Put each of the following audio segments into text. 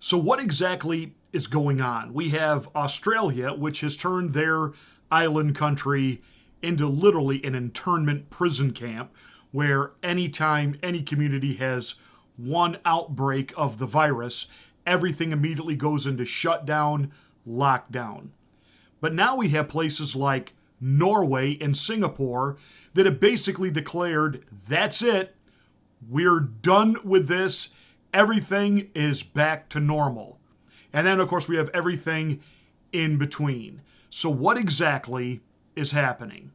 So, what exactly is going on? We have Australia, which has turned their island country into literally an internment prison camp where anytime any community has one outbreak of the virus, everything immediately goes into shutdown, lockdown. But now we have places like Norway and Singapore that have basically declared that's it. We're done with this. Everything is back to normal. And then, of course, we have everything in between. So, what exactly is happening?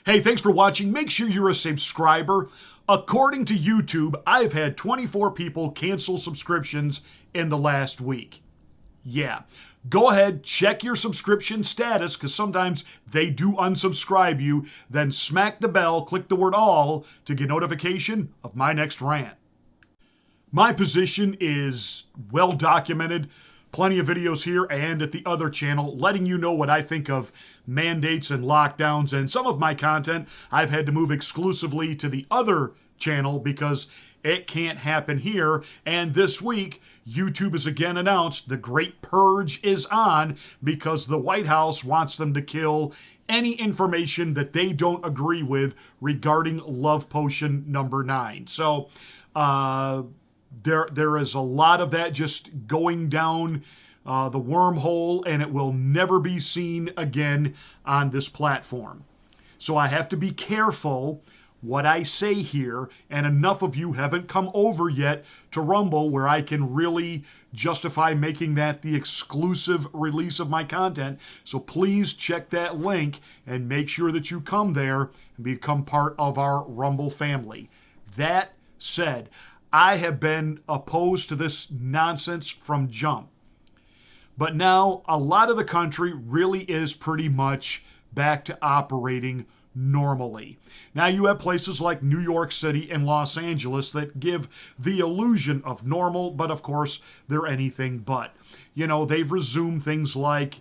Hey, thanks for watching. Make sure you're a subscriber. According to YouTube, I've had 24 people cancel subscriptions in the last week. Yeah. Go ahead, check your subscription status, because sometimes they do unsubscribe you. Then smack the bell, click the word all to get notification of my next rant. My position is well documented. Plenty of videos here and at the other channel letting you know what I think of mandates and lockdowns. And some of my content I've had to move exclusively to the other channel because it can't happen here. And this week, YouTube has again announced the Great Purge is on because the White House wants them to kill any information that they don't agree with regarding Love Potion number 9. So there is a lot of that just going down the wormhole, and it will never be seen again on this platform. So I have to be careful what I say here, and enough of you haven't come over yet to Rumble where I can really justify making that the exclusive release of my content. So please check that link and make sure that you come there and become part of our Rumble family. That said, I have been opposed to this nonsense from jump. But now a lot of the country really is pretty much back to operating normally. Now you have places like New York City and Los Angeles that give the illusion of normal, but of course they're anything but. You know, they've resumed things like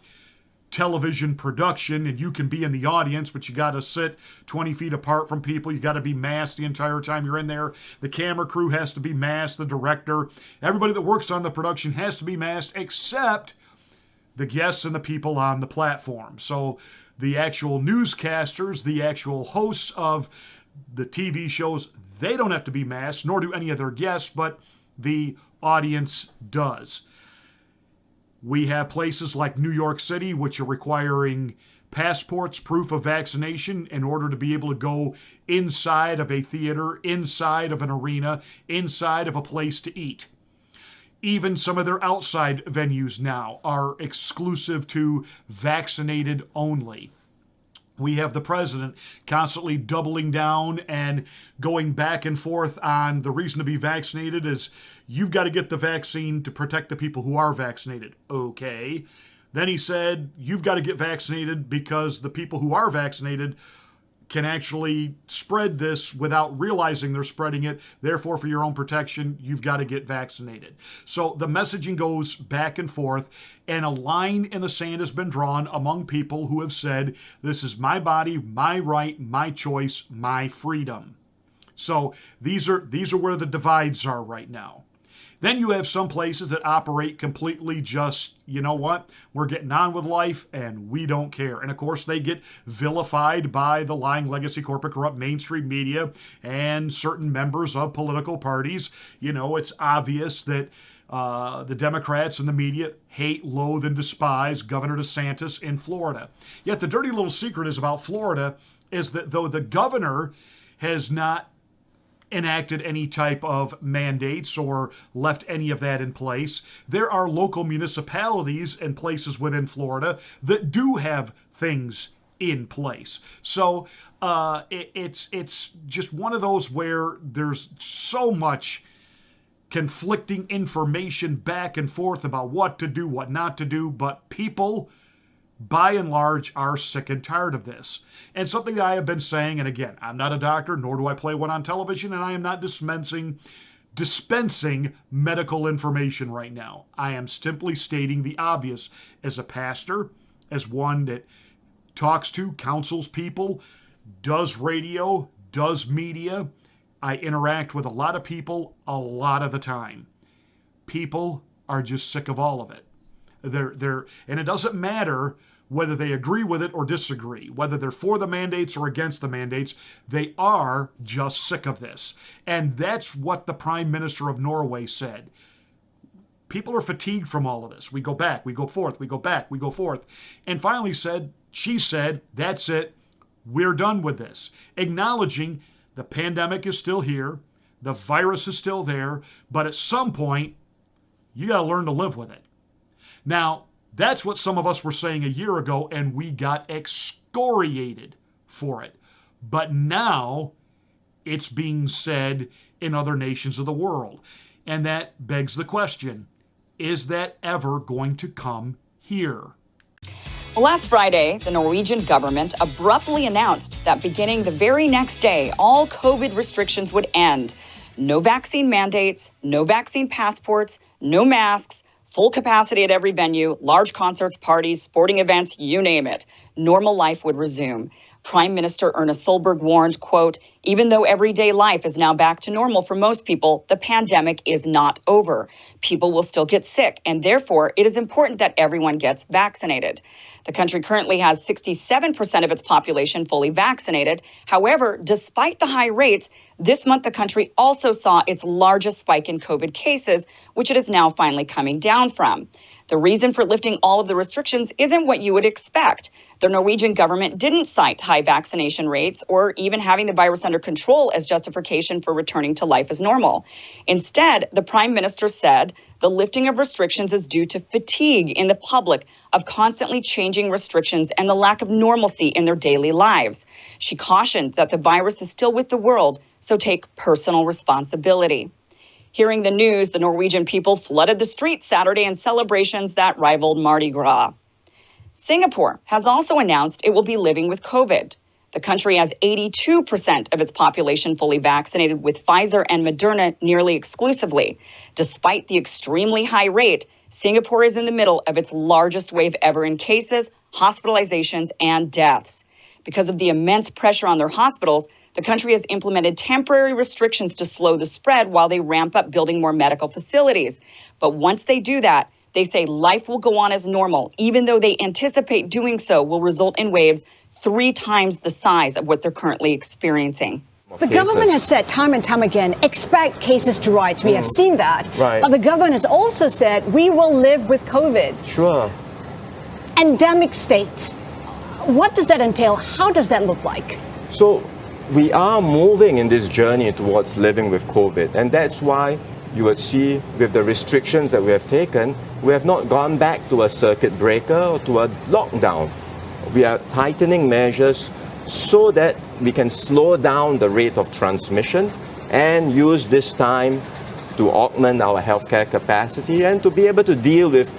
television production, and you can be in the audience, but you got to sit 20 feet apart from people. You got to be masked the entire time you're in there. The camera crew has to be masked, the director, everybody that works on the production has to be masked except the guests and the people on the platform. So the actual newscasters, the actual hosts of the TV shows, they don't have to be masked, nor do any of their guests, but the audience does. We have places like New York City, which are requiring passports, proof of vaccination in order to be able to go inside of a theater, inside of an arena, inside of a place to eat. Even some of their outside venues now are exclusive to vaccinated only. We have the president constantly doubling down and going back and forth on the reason to be vaccinated is you've got to get the vaccine to protect the people who are vaccinated. Okay. Then he said you've got to get vaccinated because the people who are vaccinated can actually spread this without realizing they're spreading it. Therefore, for your own protection, you've got to get vaccinated. So the messaging goes back and forth, and a line in the sand has been drawn among people who have said, this is my body, my right, my choice, my freedom. So these are where the divides are right now. Then you have some places that operate completely just, you know what, we're getting on with life and we don't care. And of course, they get vilified by the lying legacy corporate corrupt mainstream media and certain members of political parties. You know, it's obvious that the Democrats and the media hate, loathe, and despise Governor DeSantis in Florida. Yet the dirty little secret is about Florida is that though the governor has not enacted any type of mandates or left any of that in place, there are local municipalities and places within Florida that do have things in place. So it's just one of those where there's so much conflicting information back and forth about what to do, what not to do, but people by and large are sick and tired of this. And something that I have been saying, and again, I'm not a doctor, nor do I play one on television, and I am not dispensing medical information right now. I am simply stating the obvious as a pastor, as one that talks to, counsels people, does radio, does media. I interact with a lot of people a lot of the time. People are just sick of all of it. And it doesn't matter whether they agree with it or disagree, whether they're for the mandates or against the mandates, they are just sick of this. And that's what the Prime Minister of Norway said. People are fatigued from all of this. We go back, we go forth, we go back, we go forth. And finally she said, that's it, we're done with this. Acknowledging the pandemic is still here, the virus is still there, but at some point, you got to learn to live with it. Now, that's what some of us were saying a year ago, and we got excoriated for it. But now it's being said in other nations of the world. And that begs the question, is that ever going to come here? Well, last Friday, the Norwegian government abruptly announced that beginning the very next day, all COVID restrictions would end. No vaccine mandates, no vaccine passports, no masks, full capacity at every venue, large concerts, parties, sporting events, you name it. Normal life would resume. Prime Minister Erna Solberg warned, quote, even though everyday life is now back to normal for most people, the pandemic is not over. People will still get sick, and therefore it is important that everyone gets vaccinated. The country currently has 67% of its population fully vaccinated. However, despite the high rates, this month the country also saw its largest spike in COVID cases, which it is now finally coming down from. The reason for lifting all of the restrictions isn't what you would expect. The Norwegian government didn't cite high vaccination rates or even having the virus under control as justification for returning to life as normal. Instead, the prime minister said the lifting of restrictions is due to fatigue in the public of constantly changing restrictions and the lack of normalcy in their daily lives. She cautioned that the virus is still with the world, so take personal responsibility. Hearing the news, the Norwegian people flooded the streets Saturday in celebrations that rivaled Mardi Gras. Singapore has also announced it will be living with COVID. The country has 82% of its population fully vaccinated with Pfizer and Moderna nearly exclusively. Despite the extremely high rate, Singapore is in the middle of its largest wave ever in cases, hospitalizations, and deaths. Because of the immense pressure on their hospitals, the country has implemented temporary restrictions to slow the spread while they ramp up building more medical facilities. But once they do that, they say life will go on as normal, even though they anticipate doing so will result in waves 3 times the size of what they're currently experiencing. The government has said time and time again, expect cases to rise. We have seen that. Right. But the government has also said we will live with COVID. Sure. Endemic states. What does that entail? How does that look like? So we are moving in this journey towards living with COVID. And that's why you would see with the restrictions that we have taken, we have not gone back to a circuit breaker or to a lockdown. We are tightening measures so that we can slow down the rate of transmission and use this time to augment our healthcare capacity and to be able to deal with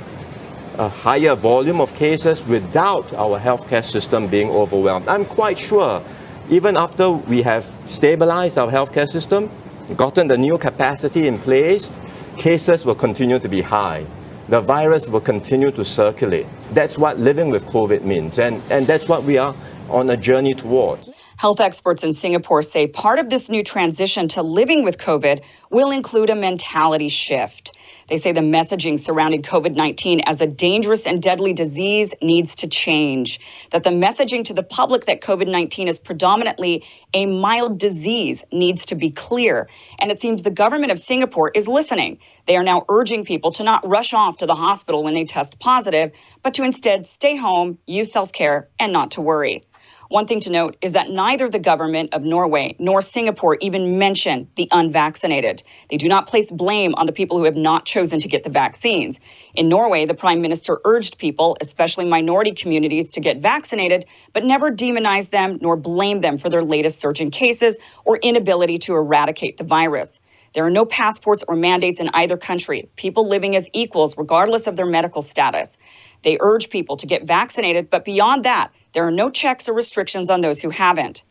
a higher volume of cases without our healthcare system being overwhelmed. I'm quite sure, even after we have stabilized our healthcare system, gotten the new capacity in place, cases will continue to be high. The virus will continue to circulate. That's what living with COVID means, and that's what we are on a journey towards. Health experts in Singapore say part of this new transition to living with COVID will include a mentality shift. They say the messaging surrounding COVID-19 as a dangerous and deadly disease needs to change, that the messaging to the public that COVID-19 is predominantly a mild disease needs to be clear. And it seems the government of Singapore is listening. They are now urging people to not rush off to the hospital when they test positive, but to instead stay home, use self-care, and not to worry. One thing to note is that neither the government of Norway nor Singapore even mention the unvaccinated. They do not place blame on the people who have not chosen to get the vaccines. In Norway, the prime minister urged people, especially minority communities, to get vaccinated, but never demonized them nor blamed them for their latest surge in cases or inability to eradicate the virus. There are no passports or mandates in either country, people living as equals regardless of their medical status. They urge people to get vaccinated, but beyond that, there are no checks or restrictions on those who haven't.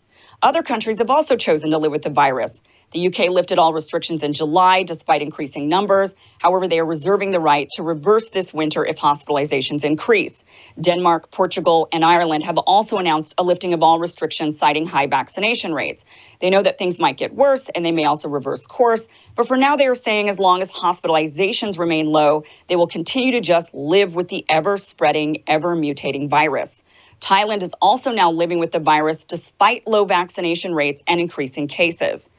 Other countries have also chosen to live with the virus. The UK lifted all restrictions in July despite increasing numbers. However, they are reserving the right to reverse this winter if hospitalizations increase. Denmark, Portugal, and Ireland have also announced a lifting of all restrictions, citing high vaccination rates. They know that things might get worse and they may also reverse course. But for now, they are saying as long as hospitalizations remain low, they will continue to just live with the ever-spreading, ever-mutating virus. Thailand is also now living with the virus despite low vaccination rates and increasing cases.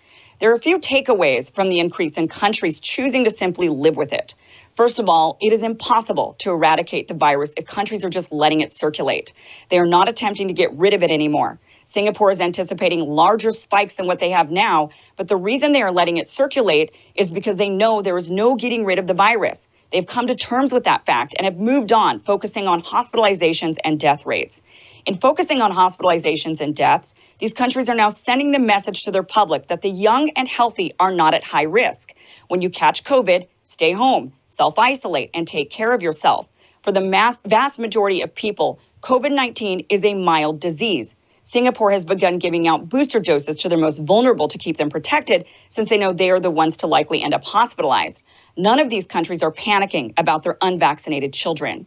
There are a few takeaways from the increase in countries choosing to simply live with it. First of all, it is impossible to eradicate the virus if countries are just letting it circulate. They are not attempting to get rid of it anymore. Singapore is anticipating larger spikes than what they have now, but the reason they are letting it circulate is because they know there is no getting rid of the virus. They've come to terms with that fact and have moved on, focusing on hospitalizations and death rates. In focusing on hospitalizations and deaths, these countries are now sending the message to their public that the young and healthy are not at high risk. When you catch COVID, stay home, self-isolate, and take care of yourself. For the vast majority of people, COVID-19 is a mild disease. Singapore has begun giving out booster doses to their most vulnerable to keep them protected, since they know they are the ones to likely end up hospitalized. None of these countries are panicking about their unvaccinated children.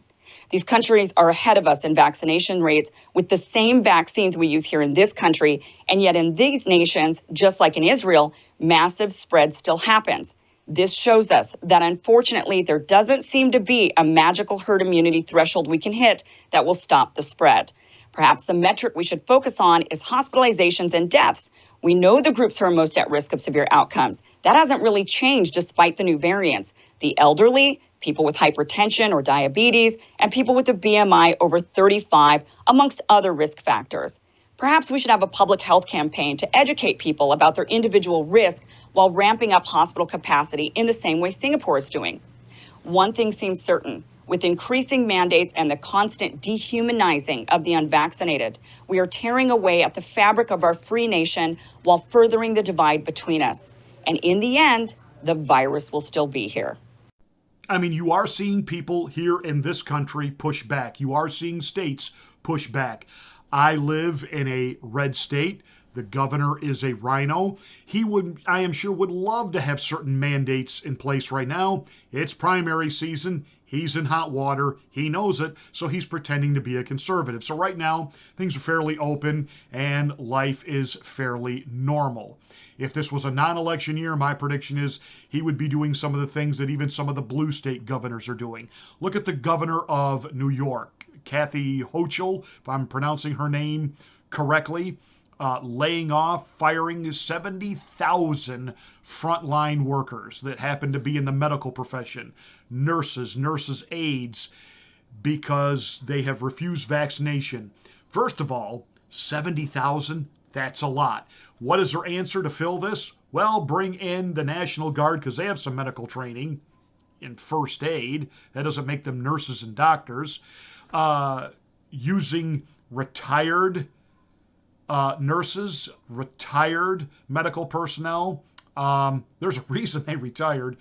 These countries are ahead of us in vaccination rates with the same vaccines we use here in this country, and yet in these nations, just like in Israel, massive spread still happens. This shows us that unfortunately there doesn't seem to be a magical herd immunity threshold we can hit that will stop the spread. Perhaps the metric we should focus on is hospitalizations and deaths. We know the groups who are most at risk of severe outcomes. That hasn't really changed despite the new variants. The elderly, people with hypertension or diabetes, and people with a BMI over 35, amongst other risk factors. Perhaps we should have a public health campaign to educate people about their individual risk while ramping up hospital capacity in the same way Singapore is doing. One thing seems certain. With increasing mandates and the constant dehumanizing of the unvaccinated, we are tearing away at the fabric of our free nation while furthering the divide between us. And in the end, the virus will still be here. I mean, you are seeing people here in this country push back. You are seeing states push back. I live in a red state. The governor is a rhino. He would, I am sure, would love to have certain mandates in place right now. It's primary season. He's in hot water. He knows it, so he's pretending to be a conservative. So right now, things are fairly open and life is fairly normal. If this was a non-election year, my prediction is he would be doing some of the things that even some of the blue state governors are doing. Look at the governor of New York, Kathy Hochul, if I'm pronouncing her name correctly, laying off, firing 70,000 frontline workers that happen to be in the medical profession, nurses, aides, because they have refused vaccination. First of all, 70,000, that's a lot. What is their answer to fill this? Well, bring in the National Guard because they have some medical training in first aid. That doesn't make them nurses and doctors. Using retired nurses, retired medical personnel. There's a reason they retired.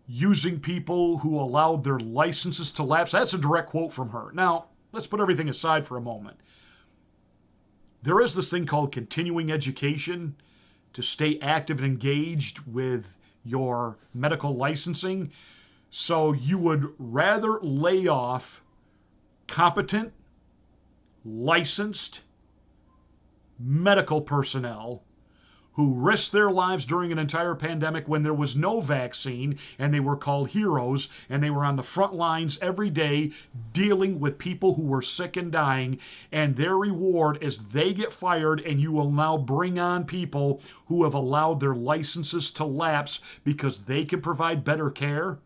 Using people who allowed their licenses to lapse. That's a direct quote from her. Now, let's put everything aside for a moment. There is this thing called continuing education to stay active and engaged with your medical licensing. So you would rather lay off competent, licensed medical personnel who risked their lives during an entire pandemic when there was no vaccine, and they were called heroes, and they were on the front lines every day dealing with people who were sick and dying, and their reward is they get fired, and you will now bring on people who have allowed their licenses to lapse because they can provide better care.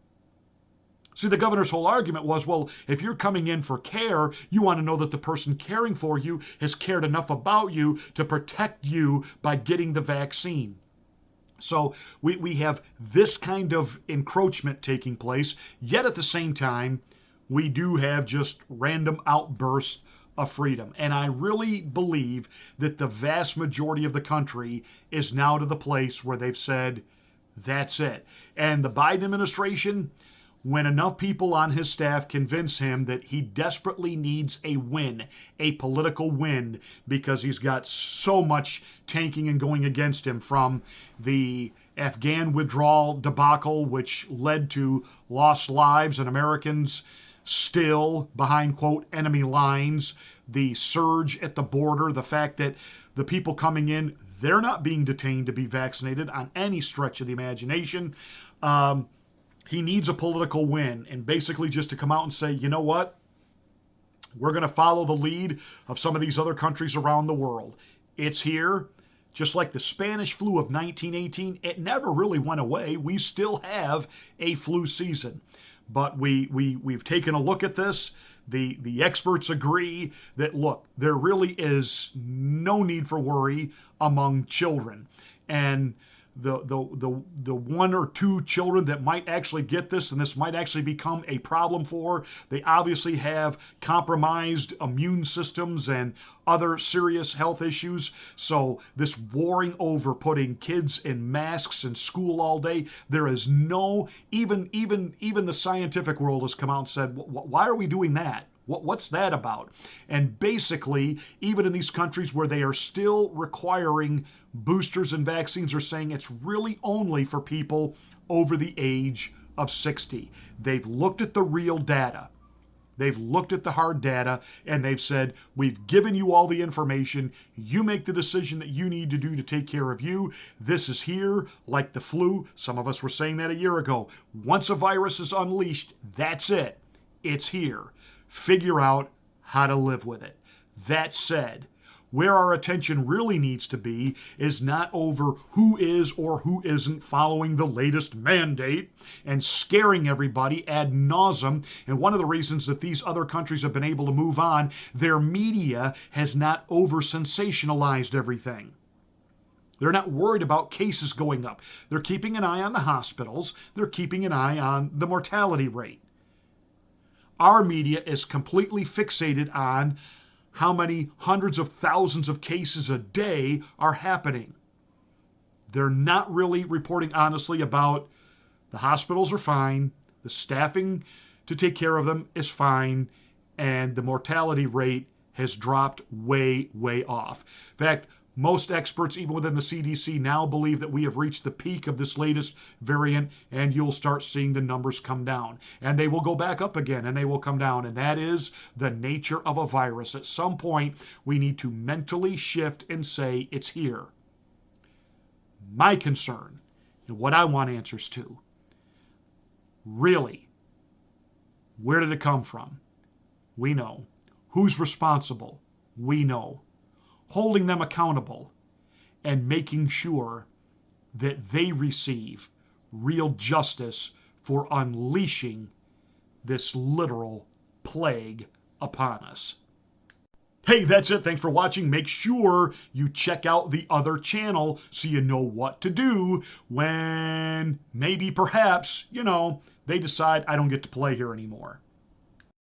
See, the governor's whole argument was, well, if you're coming in for care, you want to know that the person caring for you has cared enough about you to protect you by getting the vaccine. So we have this kind of encroachment taking place, yet at the same time, we do have just random outbursts of freedom. And I really believe that the vast majority of the country is now to the place where they've said, that's it. And the Biden administration, when enough people on his staff convince him that he desperately needs a win, a political win, because he's got so much tanking and going against him from the Afghan withdrawal debacle, which led to lost lives and Americans still behind, quote, enemy lines, the surge at the border, the fact that the people coming in, they're not being detained to be vaccinated on any stretch of the imagination. He needs a political win, and basically just to come out and say, you know what? We're going to follow the lead of some of these other countries around the world. It's here. Just like the Spanish flu of 1918, it never really went away. We still have a flu season. But we've taken a look at this. The experts agree that, look, there really is no need for worry among children. And the one or two children that might actually get this, and this might actually become a problem for, they obviously have compromised immune systems and other serious health issues. So this warring over putting kids in masks in school all day, there is no, even the scientific world has come out and said, why are we doing that? What's that about? And basically, even in these countries where they are still requiring boosters and vaccines, are saying it's really only for people over the age of 60. They've looked at the real data. They've looked at the hard data, and they've said, we've given you all the information. You make the decision that you need to do to take care of you. This is here, like the flu. Some of us were saying that a year ago. Once a virus is unleashed, that's it. It's here. Figure out how to live with it. That said, where our attention really needs to be is not over who is or who isn't following the latest mandate and scaring everybody ad nauseum. And one of the reasons that these other countries have been able to move on, their media has not over-sensationalized everything. They're not worried about cases going up. They're keeping an eye on the hospitals. They're keeping an eye on the mortality rate. Our media is completely fixated on how many hundreds of thousands of cases a day are happening. They're not really reporting honestly about the hospitals are fine, the staffing to take care of them is fine, and the mortality rate has dropped way, way off. In fact, most experts, even within the CDC, now believe that we have reached the peak of this latest variant, and you'll start seeing the numbers come down. And they will go back up again, and they will come down. And that is the nature of a virus. At some point, we need to mentally shift and say, it's here. My concern, and what I want answers to, really, where did it come from? We know. Who's responsible? We know. Holding them accountable and making sure that they receive real justice for unleashing this literal plague upon us. Hey, that's it. Thanks for watching. Make sure you check out the other channel so you know what to do when maybe, perhaps, they decide I don't get to play here anymore.